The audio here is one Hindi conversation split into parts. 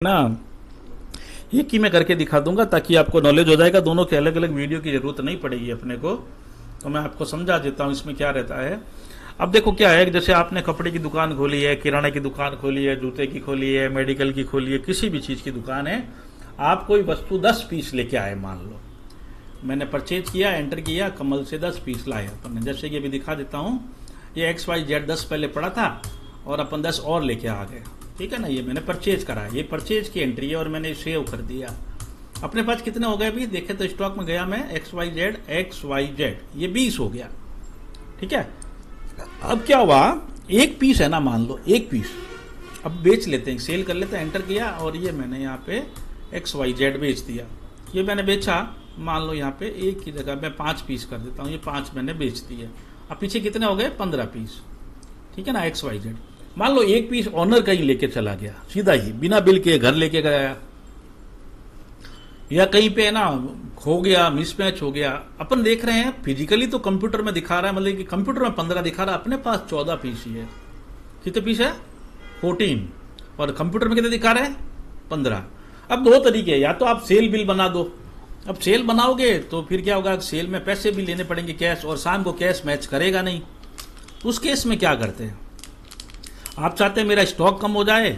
ना एक ही मैं करके दिखा दूंगा ताकि आपको नॉलेज हो जाएगा। दोनों के अलग अलग वीडियो की जरूरत नहीं पड़ेगी अपने को। तो मैं आपको समझा देता हूँ इसमें क्या रहता है। अब देखो क्या है, जैसे आपने कपड़े की दुकान खोली है, किराने की दुकान खोली है, जूते की खोली है, मेडिकल की खोली है, किसी भी चीज की दुकान है। आप कोई वस्तु 10 पीस लेके आए, मान लो मैंने परचेज किया, एंटर किया, कमल से 10 पीस लाए अपन। जैसे कि अभी दिखा देता हूँ, ये XYZ 10 पहले पड़ा था और अपन 10 और लेके आ गए। ठीक है ना, ये मैंने परचेज करा, ये परचेज की एंट्री है और मैंने सेव कर दिया। अपने पास कितने हो गए अभी देखे तो स्टॉक में गया मैं XYZ ये 20 हो गया। ठीक है, अब क्या हुआ, एक पीस है ना, मान लो एक पीस अब बेच लेते हैं, सेल कर लेते हैं। एंटर किया और ये मैंने यहाँ पे XYZ बेच दिया। ये मैंने बेचा, मान लो यहाँ पे एक की जगह मैं 5 पीस कर देता हूँ, ये 5 मैंने बेच दिए। अब पीछे कितने हो गए, 15 पीस। ठीक है ना, XYZ। मान लो एक पीस ऑनर कहीं लेके चला गया, सीधा ही बिना बिल के घर लेके गया, या कहीं पे ना खो गया, मिसमैच हो गया। अपन देख रहे हैं फिजिकली तो कंप्यूटर में दिखा रहा है, मतलब कि कंप्यूटर में 15 दिखा रहा है, अपने पास 14 पीस ही है। कितने पीस है, 14, और कंप्यूटर में कितने दिखा रहे हैं, 15। अब दो तरीके हैं, या तो आप सेल बिल बना दो। अब सेल बनाओगे तो फिर क्या होगा, सेल में पैसे भी लेने पड़ेंगे कैश, और शाम को कैश मैच करेगा नहीं। उस केस में क्या करते हैं, आप चाहते हैं मेरा स्टॉक कम हो जाए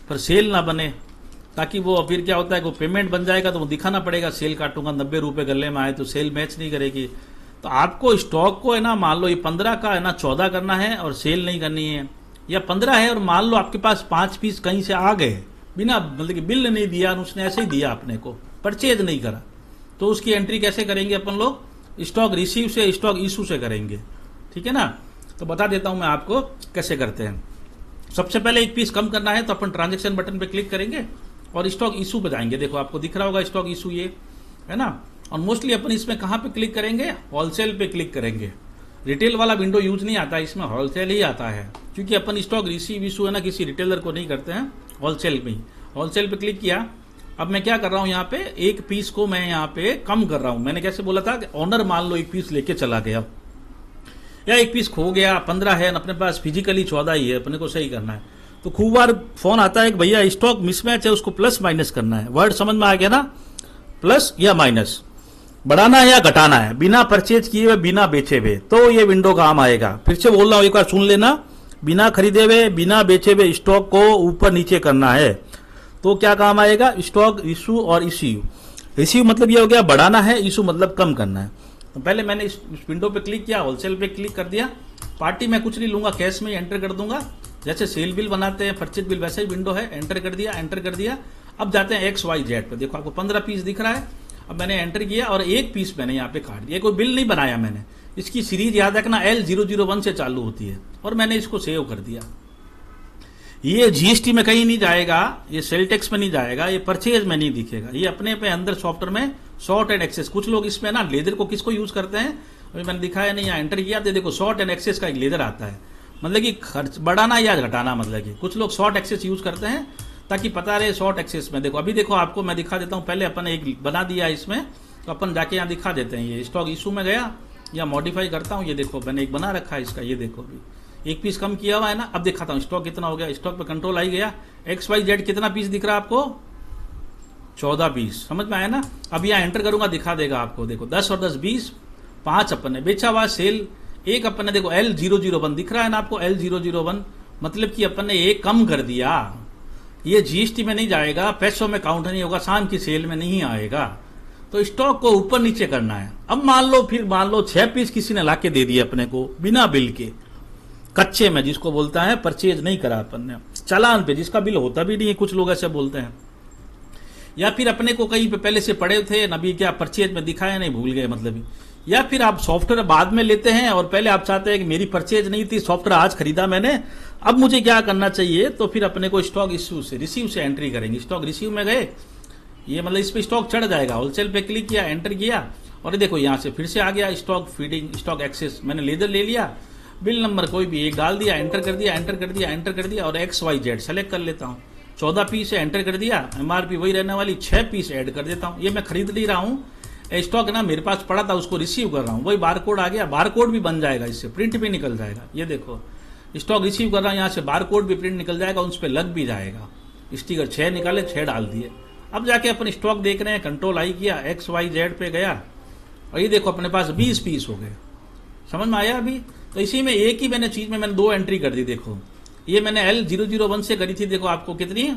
पर सेल ना बने, ताकि वो फिर क्या होता है, वो पेमेंट बन जाएगा तो वो दिखाना पड़ेगा, सेल काटूंगा 90 रुपए गले में आए तो सेल मैच नहीं करेगी। तो आपको स्टॉक को है ना, मान लो ये 15 का है ना 14 करना है और सेल नहीं करनी है, या 15 है और मान लो आपके पास 5 पीस कहीं से आ गए बिना, मतलब कि बिल नहीं दिया, उसने ऐसे ही दिया अपने को, परचेज नहीं करा, तो उसकी एंट्री कैसे करेंगे अपन लोग, स्टॉक रिसीव से स्टॉक इशू से करेंगे। ठीक है ना, तो बता देता हूं मैं आपको कैसे करते हैं। सबसे पहले एक पीस कम करना है तो अपन ट्रांजैक्शन बटन पे क्लिक करेंगे और स्टॉक इशू पे जाएंगे। देखो आपको दिख रहा होगा स्टॉक इशू, ये है ना। और मोस्टली अपन इसमें कहां पे क्लिक करेंगे, होलसेल पे क्लिक करेंगे। रिटेल वाला विंडो यूज नहीं आता, इसमें होलसेल ही आता है, क्योंकि अपन स्टॉक रिसीव इशू है ना किसी रिटेलर को नहीं करते हैं, होलसेल में ही। होलसेल पे क्लिक किया। अब मैं क्या कर रहा हूं, यहाँ पे एक पीस को मैं यहाँ पे कम कर रहा हूं। मैंने कैसे बोला था, ऑनर मान लो एक पीस लेके चला गया या एक पीस खो गया, 15 है अपने पास, फिजिकली 14 ही है, अपने को सही करना है। तो खूब बार फोन आता है कि भैया स्टॉक मिसमैच है, उसको प्लस माइनस करना है। वर्ड समझ में आ गया ना, प्लस या माइनस, बढ़ाना है या घटाना है, बिना परचेज किए हुए, बिना बेचे हुए, तो ये विंडो काम आएगा। फिर से बोल रहा हूं, एक बार सुन लेना, बिना खरीदे हुए, बिना बेचे हुए स्टॉक को ऊपर नीचे करना है तो क्या काम आएगा, स्टॉक इशू और इश्यू। इश्यू मतलब ये हो गया बढ़ाना है, इशू मतलब कम करना है। तो पहले मैंने इस विंडो पे क्लिक किया, होलसेल पे क्लिक कर दिया। पार्टी में कुछ नहीं लूंगा, कैश में एंटर कर दूंगा, जैसे सेल बिल बनाते हैं, परचेज बिल, वैसे ही विंडो है, एंटर कर दिया, एंटर कर दिया। अब जाते हैं XYZ पे, देखो आपको 15 पीस दिख रहा है। अब मैंने एंटर किया और एक पीस मैंने यहाँ पे काट दिया, कोई बिल नहीं बनाया मैंने। इसकी सीरीज याद रखना L001 से चालू होती है, और मैंने इसको सेव कर दिया। ये GST में कहीं नहीं जाएगा, ये सेल टैक्स में नहीं जाएगा, ये परचेज में नहीं दिखेगा, ये अपने पे अंदर सॉफ्टवेयर में शॉर्ट एंड एक्सेस। कुछ लोग इसमें ना लेजर को किसको यूज करते हैं, अभी मैंने दिखाया नहीं, यहाँ एंटर किया तो देखो शॉर्ट एंड एक्सेस का एक लेजर आता है, मतलब कि खर्च बढ़ाना या घटाना, मतलब कि कुछ लोग शॉर्ट एक्सेस यूज करते हैं ताकि पता रहे शॉर्ट एक्सेस में। देखो अभी देखो आपको मैं दिखा देता हूँ, पहले अपन एक बना दिया इसमें, तो अपन जाके यहाँ दिखा देते हैं। ये स्टॉक इशू में गया या मॉडिफाई करता हूँ, ये देखो मैंने एक बना रखा है इसका, ये देखो अभी एक पीस कम किया हुआ है ना। अब दिखाता हूँ स्टॉक कितना हो गया, स्टॉक पे कंट्रोल आई गया। XYZ कितना पीस दिख रहा है आपको, 14 पीस, समझ में आया ना। अब यहाँ एंटर करूंगा, दिखा देगा आपको, देखो 10 और 10 20, 5 अपन ने बेचा हुआ सेल, एक अपन ने देखो L001 दिख रहा है ना आपको, L001 मतलब कि अपन ने एक कम कर दिया। ये GST में नहीं जाएगा, पैसों में काउंट नहीं होगा, शाम की सेल में नहीं आएगा। तो स्टॉक को ऊपर नीचे करना है। अब मान लो फिर मान लो 6 पीस किसी ने लाके दे दिए अपने को बिना बिल के, कच्चे में, जिसको बोलता है परचेज नहीं करा अपन ने, चालान पे, जिसका बिल होता भी नहीं है, कुछ लोग ऐसे बोलते हैं। या फिर अपने को कहीं पे पहले से पड़े थे नबी, क्या परचेज में दिखाया नहीं, भूल गए मतलब। या फिर आप सॉफ्टवेयर बाद में लेते हैं और पहले आप चाहते हैं कि मेरी परचेज नहीं थी, सॉफ्टवेयर आज खरीदा मैंने, अब मुझे क्या करना चाहिए, तो फिर अपने को स्टॉक इश्यू से रिसीव से एंट्री करेंगे। स्टॉक रिसीव में गए, ये मतलब इस पे स्टॉक चढ़ जाएगा, होलसेल पे क्लिक किया, एंटर किया, और देखो यहां से फिर से आ गया स्टॉक फीडिंग, स्टॉक एक्सेस, मैंने लेजर ले लिया, बिल नंबर कोई भी एक डाल दिया, एंटर कर दिया, एंटर कर दिया, एंटर कर दिया, और XYZ सेलेक्ट कर लेता हूँ। 14 पीस है, एंटर कर दिया, MRP वही रहने वाली, 6 पीस ऐड कर देता हूँ। ये मैं खरीद नहीं रहा हूँ, स्टॉक ना मेरे पास पड़ा था, उसको रिसीव कर रहा हूँ, वही बारकोड आ गया, बारकोड भी बन जाएगा, इससे प्रिंट भी निकल जाएगा। ये देखो स्टॉक रिसीव कर रहा हूँ, यहाँ से बारकोड भी प्रिंट निकल जाएगा, उस पर लग भी जाएगा। स्टिकर 6 निकाले, 6 डाल दिए। अब जाके अपन स्टॉक देख रहे हैं, कंट्रोल आई किया, XYZ पे गया और ये देखो अपने पास 20 पीस हो गए। समझ में आया अभी? तो इसी में एक ही मैंने चीज में मैंने 2 एंट्री कर दी। देखो ये मैंने L001 से करी थी, देखो आपको कितनी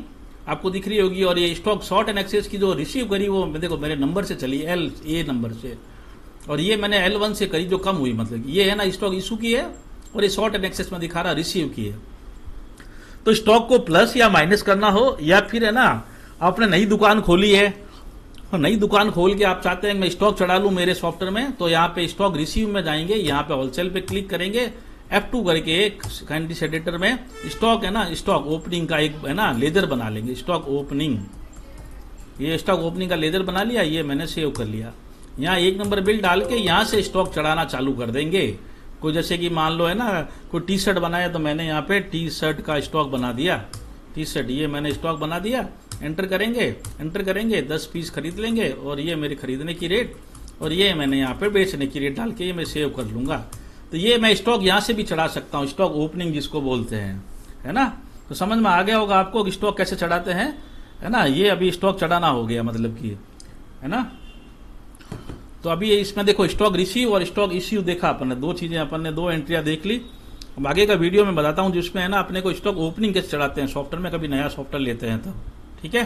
आपको दिख रही होगी। और ये स्टॉक शॉर्ट एंड एक्सेस की जो रिसीव करी वो देखो मेरे नंबर से चली, LA नंबर से। और ये मैंने L1 से करी जो कम हुई, मतलब ये है ना स्टॉक इशू की है और ये शॉर्ट एंड एक्सेस में दिखा रहा रिसीव की है। तो स्टॉक को प्लस या माइनस करना हो, या फिर है ना आपने नई दुकान खोली है, नई दुकान खोल के आप चाहते हैं मैं स्टॉक चढ़ा लूं मेरे सॉफ्टवेयर में, तो यहाँ पे स्टॉक रिसीव में जाएंगे, यहाँ पे होलसेल पे क्लिक करेंगे, F2 करके एक कैंडिस एडिटर में स्टॉक है ना, स्टॉक ओपनिंग का एक है ना लेजर बना लेंगे, स्टॉक ओपनिंग। ये स्टॉक ओपनिंग का लेजर बना लिया, ये मैंने सेव कर लिया। यहाँ 1 नंबर बिल डाल के यहाँ से स्टॉक चढ़ाना चालू कर देंगे। कोई जैसे कि मान लो है ना कोई टी शर्ट बनाया, तो मैंने यहाँ पे टी शर्ट का स्टॉक बना दिया, टी शर्ट ये मैंने स्टॉक बना दिया। एंटर करेंगे 10 पीस खरीद लेंगे और ये मेरे खरीदने की रेट, और ये मैंने यहाँ पे बेचने की रेट डाल के ये मैं सेव कर लूंगा। तो ये मैं स्टॉक यहाँ से भी चढ़ा सकता हूँ, स्टॉक ओपनिंग जिसको बोलते हैं, है ना। तो समझ में आ गया होगा आपको कि स्टॉक कैसे चढ़ाते हैं, है ना। ये अभी स्टॉक चढ़ाना हो गया मतलब कि, है ना। तो अभी इसमें देखो स्टॉक रिसीव और स्टॉक इश्यू देखा अपन ने, 2 चीजें अपन ने 2 एंट्रियां देख ली। अब आगे का वीडियो में बताता हूँ जिसमें है ना अपने को स्टॉक ओपनिंग कैसे चढ़ाते हैं सॉफ्टवेयर में, कभी नया सॉफ्टवेयर लेते हैं तो, ठीक है।